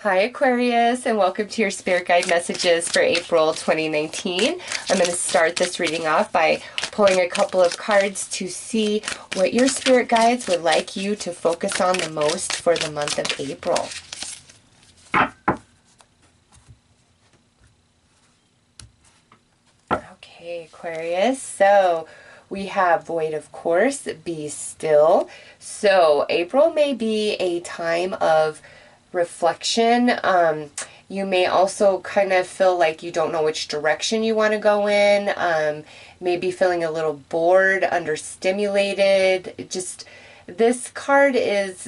Hi Aquarius, and welcome to your Spirit Guide messages for April 2019. I'm going to start this reading off by pulling a couple of cards to see what your Spirit Guides would like you to focus on the most for the month of April. Okay, Aquarius, so we have Void, of course, be still. So April may be a time of reflection. You may also kind of feel like you don't know which direction you want to go in. Maybe feeling a little bored, understimulated. Just this card is,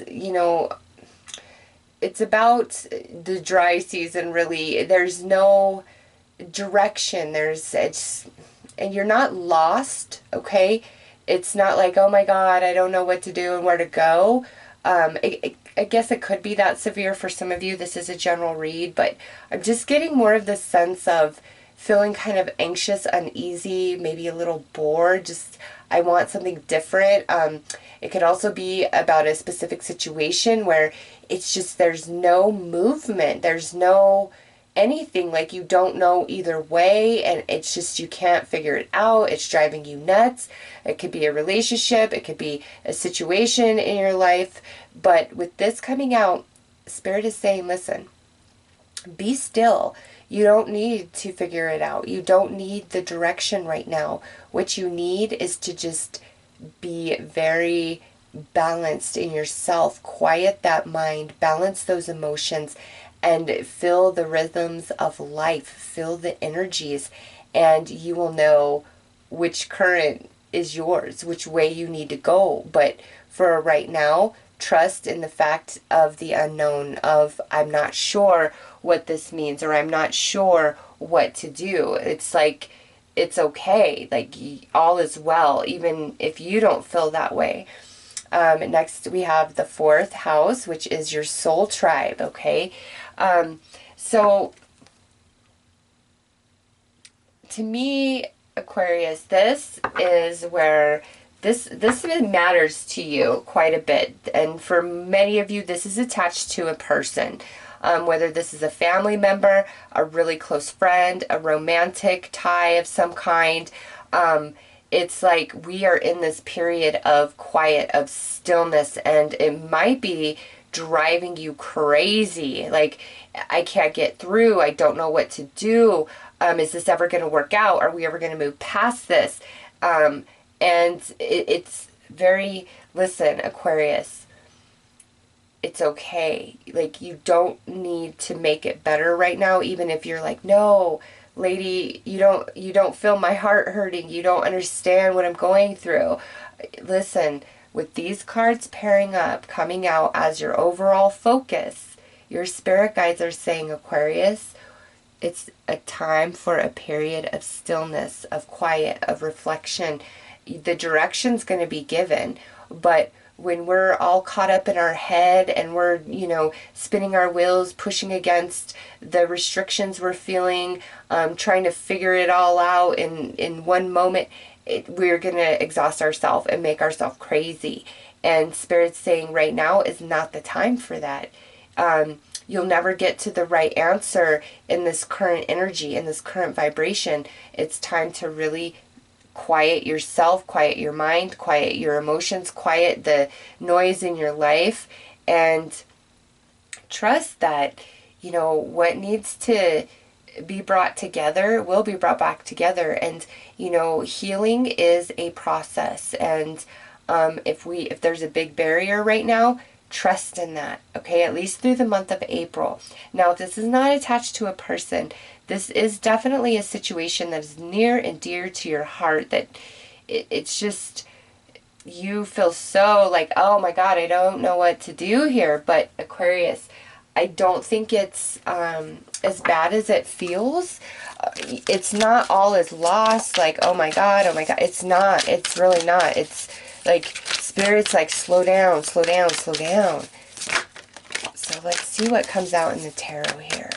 it's about the dry season, really. There's no direction. And you're not lost, okay? It's not like, oh my God, I don't know what to do and where to go. I guess it could be that severe for some of you. This is a general read, but I'm just getting more of the sense of feeling kind of anxious, uneasy, maybe a little bored. Just, I want something different. It could also be about a specific situation where it's just, there's no movement. There's no anything, like you don't know either way, and it's just you can't figure it out. It's driving you nuts. It could be a relationship, it could be a situation in your life, but with this coming out, Spirit is saying, listen, be still. You don't need to figure it out. You don't need the direction right now. What you need is to just be very balanced in yourself, quiet that mind, balance those emotions, and feel the rhythms of life, feel the energies, and you will know which current is yours, which way you need to go. But for right now, trust in the fact of the unknown, of I'm not sure what this means, or I'm not sure what to do. It's like, it's okay, like all is well, even if you don't feel that way. Next, we have the fourth house, which is your soul tribe, okay? So, to me, Aquarius, this is where this matters to you quite a bit. And for many of you, this is attached to a person. Whether this is a family member, a really close friend, a romantic tie of some kind. It's like we are in this period of quiet, of stillness, and it might be driving you crazy. Like, I can't get through. I don't know what to do. Is this ever going to work out? Are we ever going to move past this? It's very, listen, Aquarius, it's okay. Like, you don't need to make it better right now, even if you're like, no, lady, you don't feel my heart hurting. You don't understand what I'm going through. Listen, with these cards pairing up, coming out as your overall focus, your spirit guides are saying, Aquarius, it's a time for a period of stillness, of quiet, of reflection. The direction's going to be given, but when we're all caught up in our head and we're, spinning our wheels, pushing against the restrictions we're feeling, trying to figure it all out in one moment, we're going to exhaust ourselves and make ourselves crazy. And Spirit's saying right now is not the time for that. You'll never get to the right answer in this current energy, in this current vibration. It's time to really quiet yourself, quiet your mind, quiet your emotions, quiet the noise in your life, and trust that, what needs to be brought together will be brought back together. And, healing is a process. And if there's a big barrier right now, trust in that, okay? At least through the month of April. Now, if this is not attached to a person, this is definitely a situation that is near and dear to your heart, that it's just, you feel so like, oh my God, I don't know what to do here. But Aquarius, I don't think it's as bad as it feels. It's not all is lost, like, oh my God. It's not. It's really not. It's like, Spirit's like, slow down, slow down, slow down. So let's see what comes out in the tarot here.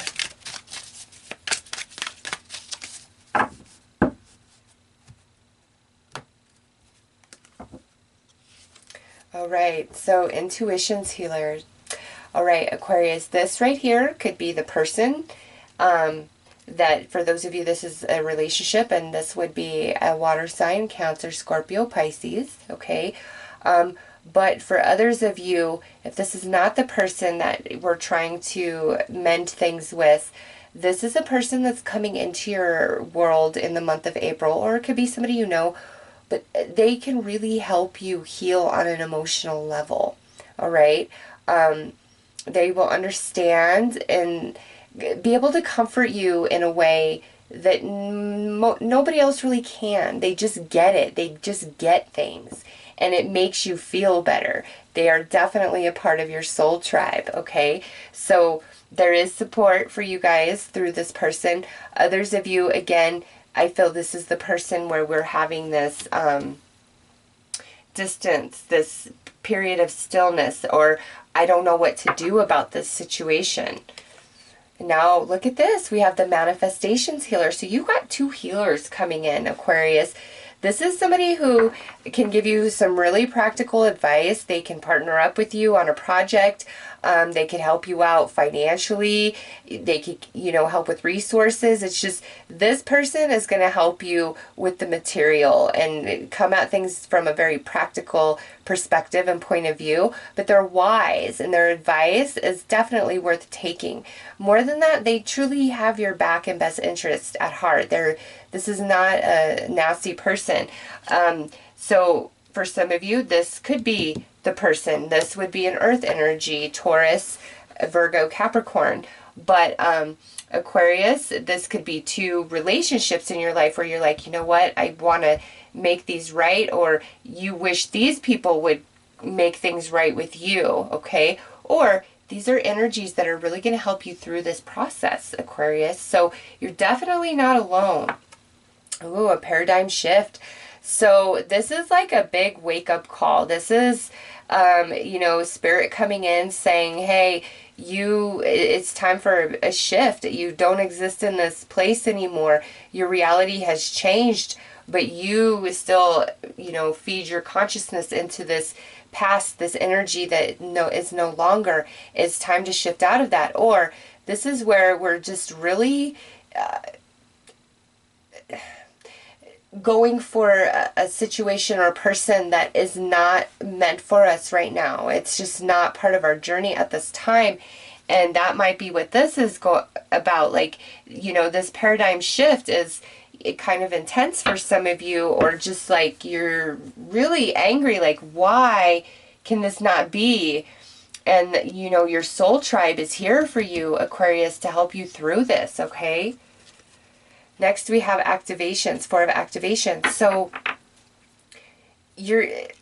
All right, so intuition's healer. All right, Aquarius, this right here could be the person that, for those of you, this is a relationship, and this would be a water sign, Cancer, Scorpio, Pisces, okay? But for others of you, if this is not the person that we're trying to mend things with, this is a person that's coming into your world in the month of April, or it could be somebody you know, but they can really help you heal on an emotional level, all right? They will understand and be able to comfort you in a way that nobody else really can. They just get it. They just get things. And it makes you feel better. They are definitely a part of your soul tribe, okay? So there is support for you guys through this person. Others of you, again, I feel this is the person where we're having this distance, this period of stillness, or I don't know what to do about this situation. Now, look at this. We have the manifestations healer. So you got two healers coming in, Aquarius. This is somebody who can give you some really practical advice. They can partner up with you on a project. They can help you out financially. They could, help with resources. It's just this person is going to help you with the material and come at things from a very practical perspective and point of view. But they're wise, and their advice is definitely worth taking. More than that, they truly have your back and best interest at heart. This is not a nasty person. So for some of you, this could be the person. This would be an earth energy, Taurus, Virgo, Capricorn. But Aquarius, this could be two relationships in your life where you're like, you know what, I want to make these right, or you wish these people would make things right with you, okay? Or these are energies that are really going to help you through this process, Aquarius. So you're definitely not alone. Ooh, a paradigm shift. So this is like a big wake-up call. This is, spirit coming in saying, hey, it's time for a shift. You don't exist in this place anymore. Your reality has changed, but you still, feed your consciousness into this past, this energy that is no longer. It's time to shift out of that. Or this is where we're just really going for a situation or a person that is not meant for us right now. It's just not part of our journey at this time. And that might be what this is about. Like, this paradigm shift is kind of intense for some of you, or just like you're really angry, like, why can this not be? And, your soul tribe is here for you, Aquarius, to help you through this, okay? Next, we have activations, 4 of activations. So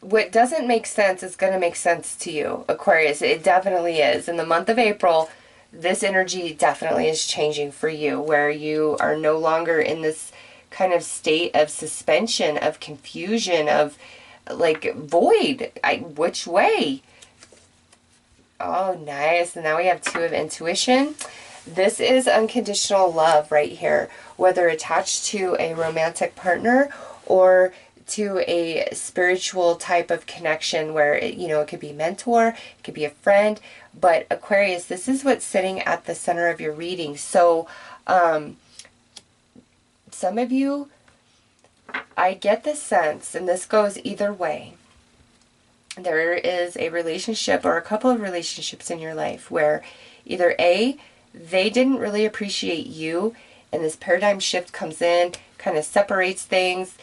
what doesn't make sense is going to make sense to you, Aquarius. It definitely is. In the month of April, this energy definitely is changing for you, where you are no longer in this kind of state of suspension, of confusion, of like void. Which way? Oh, nice. And now we have 2 of intuition. This is unconditional love right here, whether attached to a romantic partner or to a spiritual type of connection where, it could be mentor, it could be a friend. But Aquarius, this is what's sitting at the center of your reading. So some of you, I get the sense, and this goes either way, there is a relationship or a couple of relationships in your life where either A, they didn't really appreciate you, and this paradigm shift comes in, kind of separates things,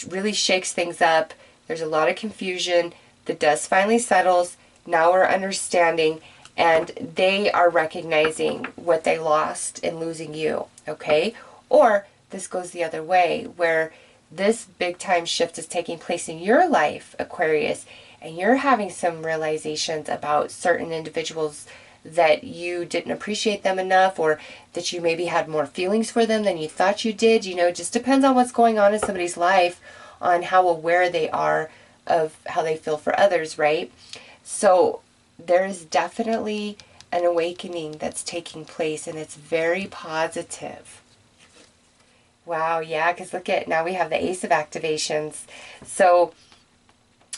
really shakes things up. There's a lot of confusion. The dust finally settles. Now we're understanding, and they are recognizing what they lost in losing you, okay? Or this goes the other way, where this big time shift is taking place in your life, Aquarius, and you're having some realizations about certain individuals that you didn't appreciate them enough, or that you maybe had more feelings for them than you thought you did. It just depends on what's going on in somebody's life, on how aware they are of how they feel for others, right? So there is definitely an awakening that's taking place, and it's very positive. Wow, yeah, because look at, now we have the Ace of Activations. So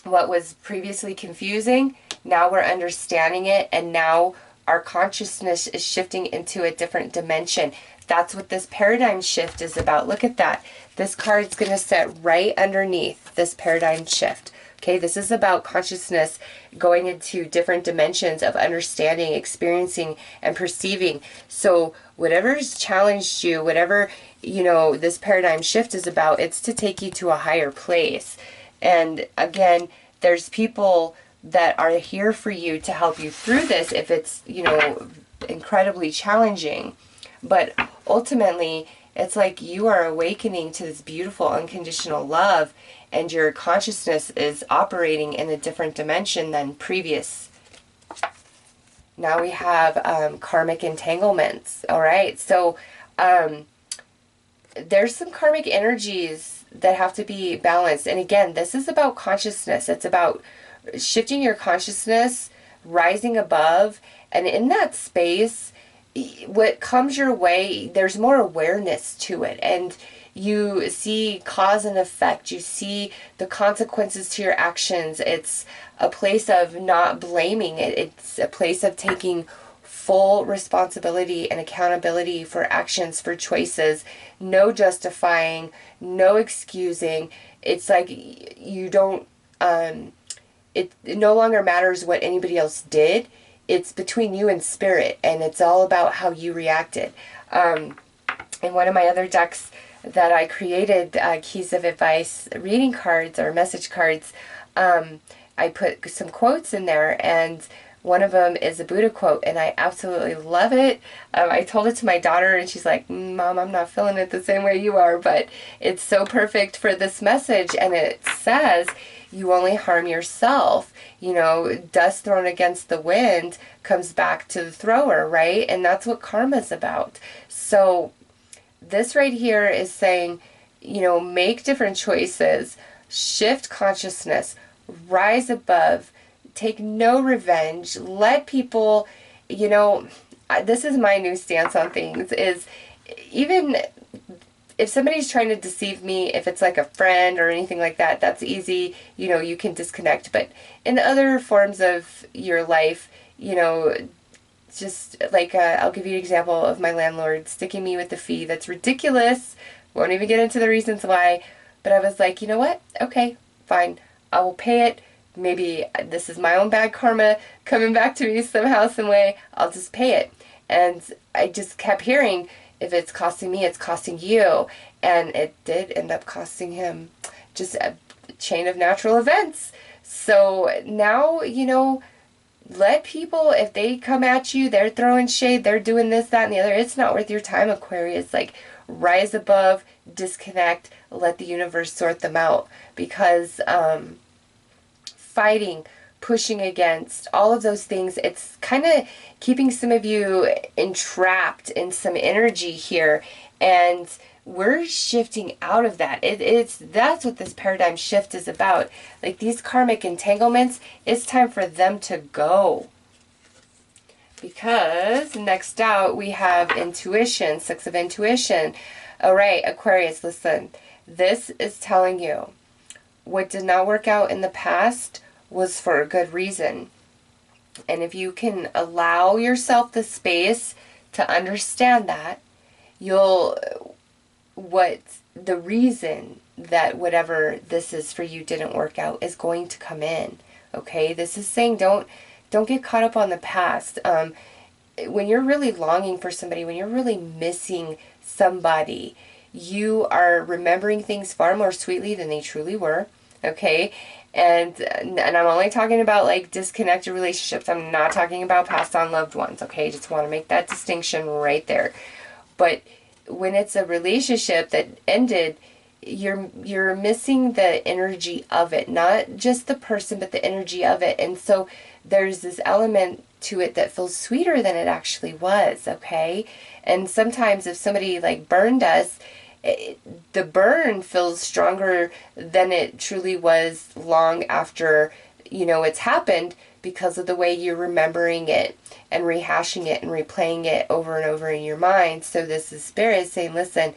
what was previously confusing, now we're understanding it, and now our consciousness is shifting into a different dimension. That's what this paradigm shift is about. Look at that. This card's going to sit right underneath this paradigm shift. Okay, this is about consciousness going into different dimensions of understanding, experiencing, and perceiving. So whatever's challenged you, whatever, you know, this paradigm shift is about, it's to take you to a higher place. And again, there's people that are here for you to help you through this if it's, you know, incredibly challenging. But ultimately, it's like you are awakening to this beautiful unconditional love, and your consciousness is operating in a different dimension than previous. Now we have karmic entanglements. All right, so there's some karmic energies that have to be balanced. And again, this is about consciousness. It's about shifting your consciousness, rising above, and in that space, what comes your way, there's more awareness to it, and you see cause and effect. You see the consequences to your actions. It's a place of not blaming it. It's a place of taking full responsibility and accountability for actions, for choices. No justifying, no excusing. It's like you don't, it no longer matters what anybody else did. It's between you and spirit, and it's all about how you reacted. In one of my other decks that I created, Keys of Advice reading cards or message cards, I put some quotes in there, and one of them is a Buddha quote, and I absolutely love it. I told it to my daughter, and she's like, Mom, I'm not feeling it the same way you are, but it's so perfect for this message. And it says, you only harm yourself. You know, dust thrown against the wind comes back to the thrower, right? And that's what karma's about. So this right here is saying, you know, make different choices, shift consciousness, rise above, take no revenge, let people, you know, this is my new stance on things, is even if somebody's trying to deceive me, if it's like a friend or anything like that, that's easy, you know, you can disconnect. But in other forms of your life, you know, just like, I'll give you an example of my landlord sticking me with a fee that's ridiculous. Won't even get into the reasons why. But I was like, you know what? Okay, fine. I will pay it. Maybe this is my own bad karma coming back to me somehow, some way. I'll just pay it. And I just kept hearing, if it's costing me, it's costing you. And it did end up costing him. Just a chain of natural events. So now, you know, let people, if they come at you, they're throwing shade, they're doing this, that, and the other, it's not worth your time, Aquarius. Like, rise above, disconnect, let the universe sort them out. Because fighting, pushing against, all of those things, it's kind of keeping some of you entrapped in some energy here. And we're shifting out of that. That's what this paradigm shift is about. Like these karmic entanglements, it's time for them to go. Because next out we have intuition, Six of Intuition. All right, Aquarius, listen. This is telling you what did not work out in the past was for a good reason. And if you can allow yourself the space to understand that, the reason that whatever this is for you didn't work out is going to come in. Okay? This is saying don't get caught up on the past. When you're really longing for somebody, when you're really missing somebody, you are remembering things far more sweetly than they truly were. Okay? And I'm only talking about like disconnected relationships. I'm not talking about passed on loved ones. Okay? Just want to make that distinction right there. But when it's a relationship that ended, you're missing the energy of it, not just the person, but the energy of it. And so there's this element to it that feels sweeter than it actually was. Okay? And sometimes if somebody like burned us, the burn feels stronger than it truly was long after, you know, it's happened, because of the way you're remembering it and rehashing it and replaying it over and over in your mind. So this is Spirit saying, listen,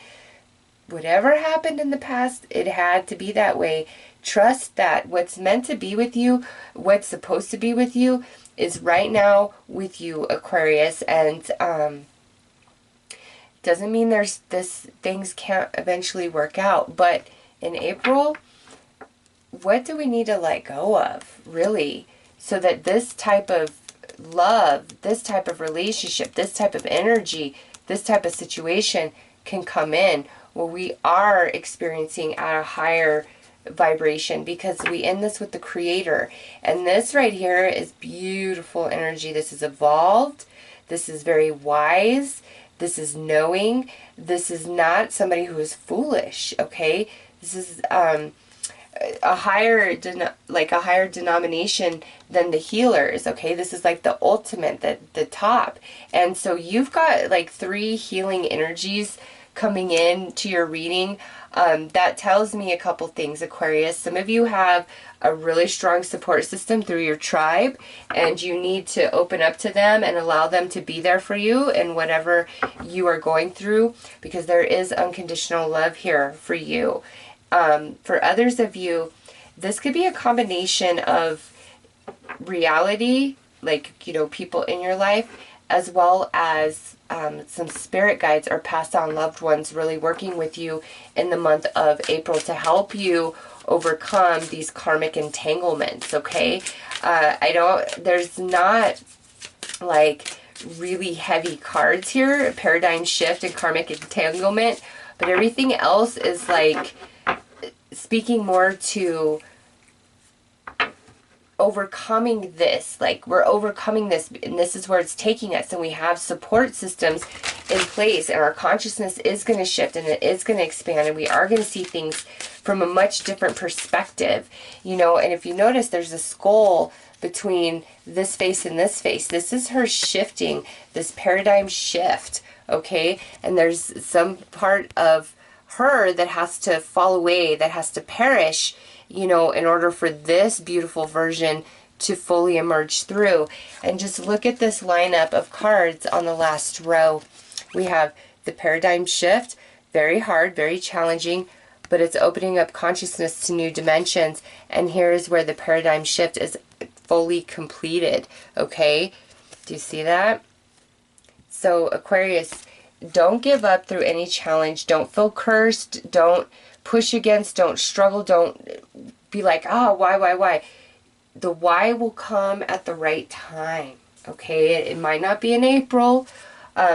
whatever happened in the past, it had to be that way. Trust that what's meant to be with you, what's supposed to be with you, is right now with you, Aquarius, and doesn't mean things can't eventually work out, but in April, what do we need to let go of, really, so that this type of love, this type of relationship, this type of energy, this type of situation can come in where we are experiencing at a higher vibration, because we end this with the Creator. And this right here is beautiful energy. This is evolved. This is very wise. This is knowing. This is not somebody who is foolish, okay? This is a higher denomination than the healers, okay? This is like the ultimate, the top. And so you've got like 3 healing energies coming in to your reading. That tells me a couple things, Aquarius. Some of you have a really strong support system through your tribe, and you need to open up to them and allow them to be there for you in whatever you are going through, because there is unconditional love here for you. For others of you, this could be a combination of reality, like, you know, people in your life, as well as some spirit guides or passed on loved ones really working with you in the month of April to help you overcome these karmic entanglements, okay? There's not like really heavy cards here, paradigm shift and karmic entanglement, but everything else is like speaking more to overcoming this. Like, we're overcoming this, and this is where it's taking us, and we have support systems in place, and our consciousness is going to shift, and it is going to expand, and we are going to see things from a much different perspective, you know. And if you notice, there's a skull between this face and this face. This is her shifting, this paradigm shift, okay? And there's some part of her that has to fall away, that has to perish, you know, in order for this beautiful version to fully emerge through. And just look at this lineup of cards on the last row. We have the paradigm shift, very hard, very challenging, but it's opening up consciousness to new dimensions. And here's where the paradigm shift is fully completed, okay? Do you see that? So Aquarius, don't give up through any challenge. Don't feel cursed. Don't push against. Don't struggle. Don't be like, oh, why? The why will come at the right time, okay? It might not be in April.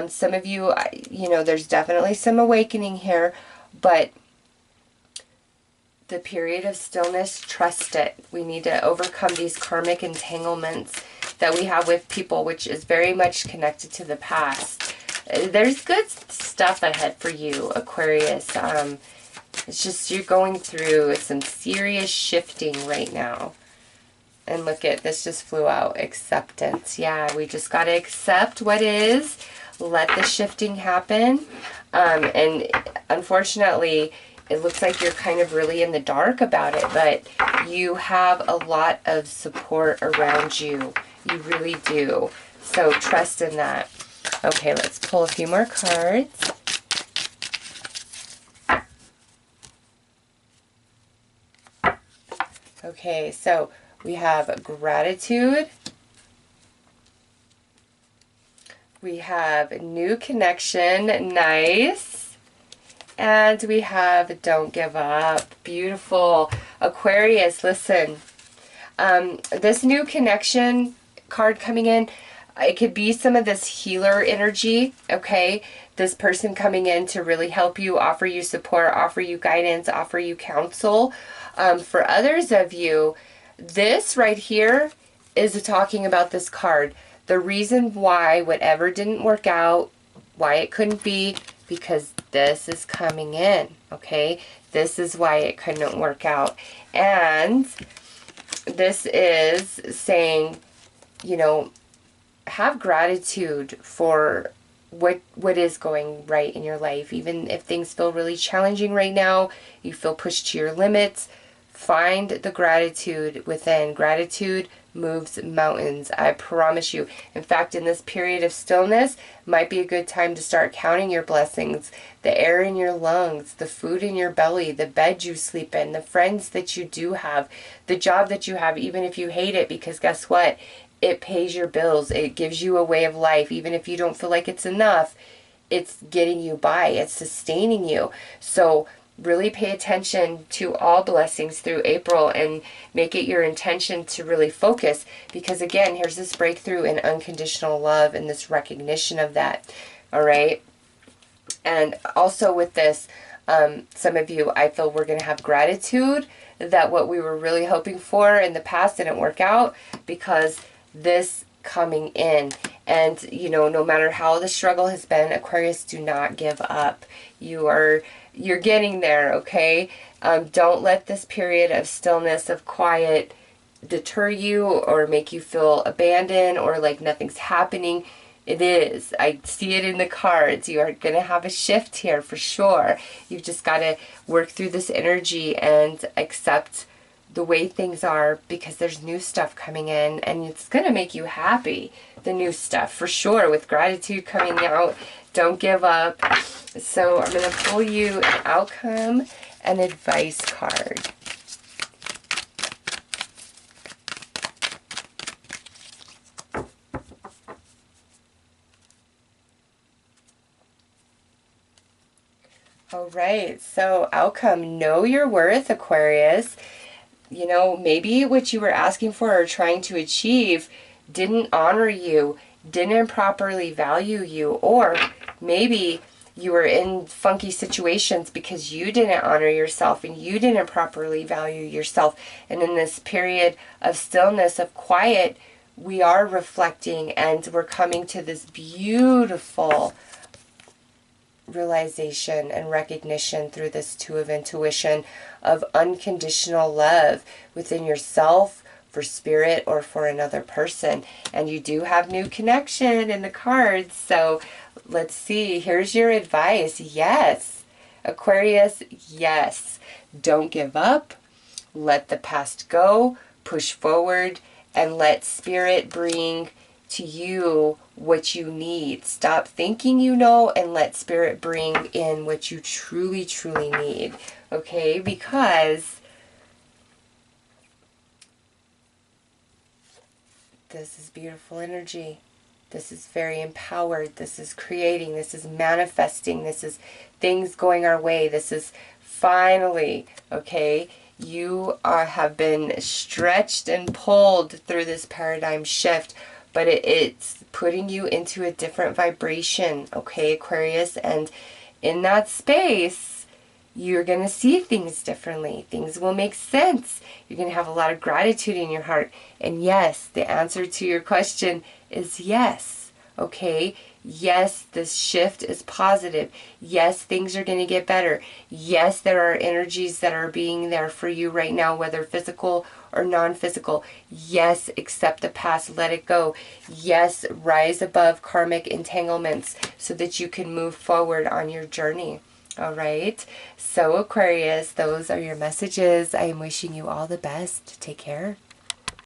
Some of you, you know, there's definitely some awakening here, but the period of stillness, trust it. We need to overcome these karmic entanglements that we have with people, which is very much connected to the past. There's good stuff ahead for you, Aquarius. It's just you're going through some serious shifting right now. And look at this, just flew out. Acceptance. Yeah, we just got to accept what is. Let the shifting happen. And unfortunately, it looks like you're kind of really in the dark about it, but you have a lot of support around you. You really do. So trust in that. Okay, let's pull a few more cards. Okay, so we have gratitude. We have new connection. Nice. And we have don't give up. Beautiful. Aquarius, listen. This new connection card coming in, it could be some of this healer energy, okay? This person coming in to really help you, offer you support, offer you guidance, offer you counsel. For others of you, this right here is talking about this card. The reason why whatever didn't work out, why it couldn't be, because this is coming in, okay? This is why it couldn't work out. And this is saying, you know, have gratitude for what is going right in your life. Even if things feel really challenging right now, you feel pushed to your limits, find the gratitude within. Gratitude moves mountains, I promise you. In fact, in this period of stillness, might be a good time to start counting your blessings. The air in your lungs, the food in your belly, the bed you sleep in, the friends that you do have, the job that you have, even if you hate it, because guess what? it pays your bills. It gives you a way of life. Even if you don't feel like it's enough, it's getting you by. It's sustaining you. So really pay attention to all blessings through April and make it your intention to really focus, because again, here's this breakthrough in unconditional love and this recognition of that. All right. And also with this, some of you, I feel we're going to have gratitude that what we were really hoping for in the past didn't work out, because this coming in. And, you know, no matter how the struggle has been, Aquarius, do not give up. You're getting there, okay? Don't let this period of stillness, of quiet, deter you or make you feel abandoned or like nothing's happening. It is. I see it in the cards. You are going to have a shift here for sure. You've just got to work through this energy and accept the way things are, because there's new stuff coming in and it's going to make you happy. The new stuff for sure, with gratitude coming out. Don't give up. So I'm going to pull you an outcome and advice card. All right, so outcome, know your worth, Aquarius. You know, maybe what you were asking for or trying to achieve didn't honor you, didn't properly value you, or maybe you were in funky situations because you didn't honor yourself and you didn't properly value yourself. And in this period of stillness, of quiet, we are reflecting and we're coming to this beautiful realization and recognition through this Two of Intuition of unconditional love within yourself, for spirit, or for another person. And you do have new connection in the cards. So let's see. Here's your advice. Yes, Aquarius, yes. Don't give up. Let the past go. Push forward and let spirit bring to you what you need. Stop thinking you know and let spirit bring in what you truly, truly need. Okay? Because this is beautiful energy. This is very empowered. This is creating. This is manifesting. This is things going our way. This is finally, okay, you have been stretched and pulled through this paradigm shift, but it's putting you into a different vibration, okay, Aquarius? And in that space, you're going to see things differently. Things will make sense. You're going to have a lot of gratitude in your heart. And yes, the answer to your question is yes, okay? Yes, this shift is positive. Yes, things are going to get better. Yes, there are energies that are being there for you right now, whether physical or non-physical. Yes, accept the past, let it go. Yes, rise above karmic entanglements so that you can move forward on your journey. All right. So Aquarius, those are your messages. I am wishing you all the best. Take care.